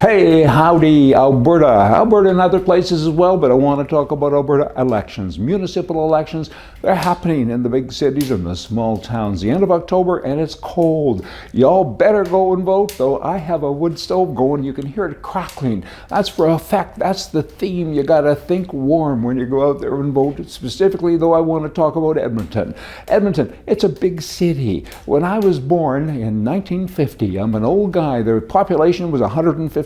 Hey, howdy, Alberta. Alberta and other places as well, but I want to talk about Alberta elections. Municipal elections, they're happening in the big cities and the small towns. The end of October, and it's cold. Y'all better go and vote, though I have a wood stove going. You can hear it crackling. That's for a fact. That's the theme. You got to think warm when you go out there and vote. Specifically, though, I want to talk about Edmonton. Edmonton, it's a big city. When I was born in 1950, I'm an old guy. The population was 150,000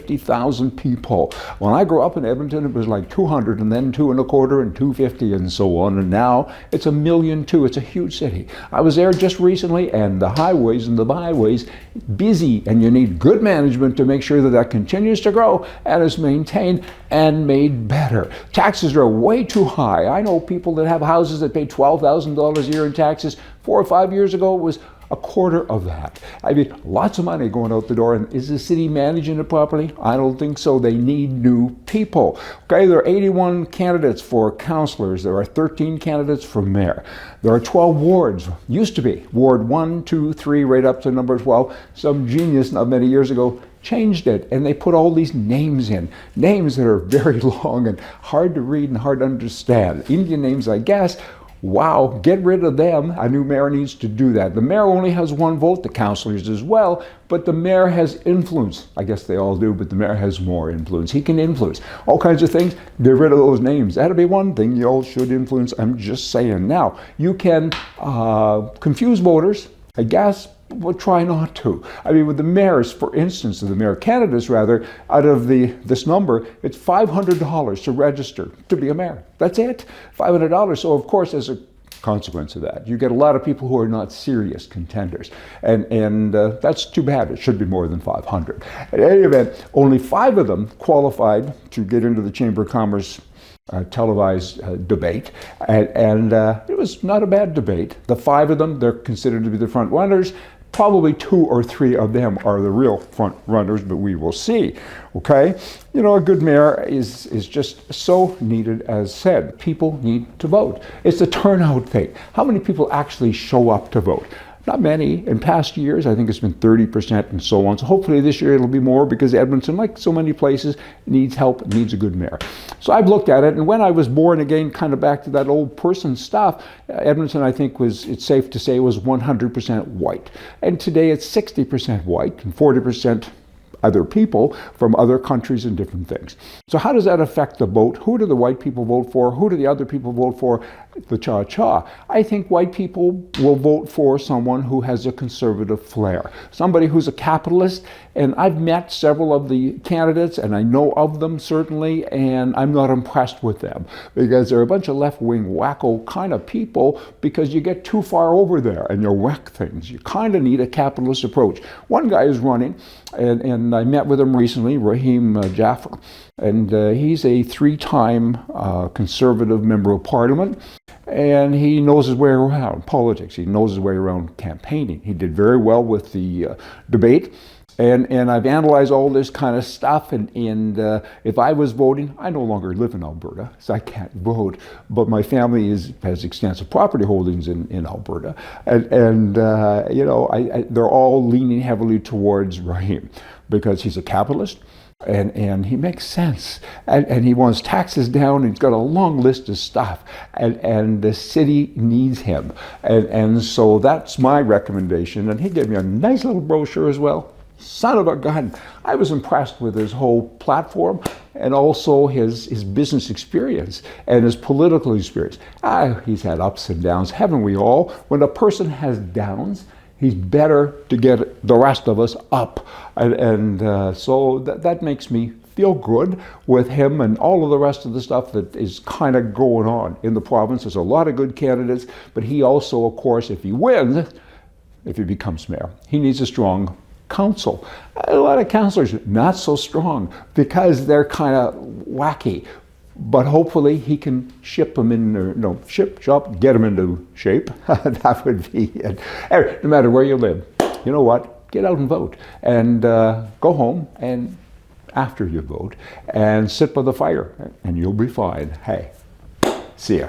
people. When I grew up in Edmonton, it was like 200, and then 2.25 and 250 and so on. And now it's 1.2 million. It's a huge city. I was there just recently, and the highways and the byways busy, and you need good management to make sure that that continues to grow and is maintained and made better. Taxes are way too high. I know people that have houses that pay $12,000 a year in taxes. 4 or 5 years ago, it was a quarter of that. I mean, lots of money going out the door. And is the city managing it properly? I don't think so. They need new people. Okay, there are 81 candidates for councillors. There are 13 candidates for mayor. There are 12 wards. Used to be Ward 1, 2, 3, right up to number 12. Some genius not many years ago changed it, and they put all these names in. Names that are very long and hard to read and hard to understand. Indian names, I guess. Wow, get rid of them. A new mayor needs to do that. The mayor only has one vote, the councillors as well, but the mayor has influence. I guess they all do, but the mayor has more influence. He can influence all kinds of things. Get rid of those names. That'll be one thing you all should influence. I'm just saying. Now, you can confuse voters, I guess, but try not to. I mean, with the mayors, for instance, the mayor candidates rather, out of this number, it's $500 to register to be a mayor. That's it, $500. So of course, as a consequence of that, you get a lot of people who are not serious contenders, and that's too bad. It should be more than 500. In any event, only 5 of them qualified to get into the Chamber of Commerce televised debate, and it was not a bad debate. The 5 of them, they're considered to be the front runners. Probably 2 or 3 of them are the real front runners, but we will see. Okay, you know, a good mayor is just so needed. As said, people need to vote. It's the turnout thing. How many people actually show up to vote? Not many. In past years, I think it's been 30% and so on. So hopefully this year it'll be more, because Edmonton, like so many places, needs help, needs a good mayor. So I've looked at it, and when I was born, again, kind of back to that old person stuff, Edmonton, I think, it's safe to say, was 100% white. And today it's 60% white and 40% other people from other countries and different things. So how does that affect the vote? Who do the white people vote for? Who do the other people vote for? The cha-cha. I think white people will vote for someone who has a conservative flair, somebody who's a capitalist. And I've met several of the candidates, and I know of them certainly, and I'm not impressed with them, because they're a bunch of left-wing wacko kind of people, because you get too far over there and you wreck things. You kind of need a capitalist approach. One guy is running, and I met with him recently, Rahim Jaffer, and he's a 3-time conservative member of parliament. And he knows his way around politics. He knows his way around campaigning. He did very well with the debate. And I've analyzed all this kind of stuff, and if I was voting, I no longer live in Alberta, so I can't vote, but my family has extensive property holdings in Alberta, and you know, they're all leaning heavily towards Rahim, because he's a capitalist, and he makes sense, and he wants taxes down. He's got a long list of stuff, and the city needs him, and so that's my recommendation. And he gave me a nice little brochure as well. Son of a gun. I was impressed with his whole platform, and also his business experience and his political experience. He's had ups and downs, haven't we all? When a person has downs, he's better to get the rest of us up. So that makes me feel good with him and all of the rest of the stuff that is kind of going on in the province. There's a lot of good candidates, but he also, of course, if he wins, if he becomes mayor, he needs a strong council. A lot of councillors not so strong, because they're kind of wacky. But hopefully he can ship them in, get them into shape. That would be it. No matter where you live, you know what? Get out and vote, and go home, and after you vote, and sit by the fire, and you'll be fine. Hey, see ya.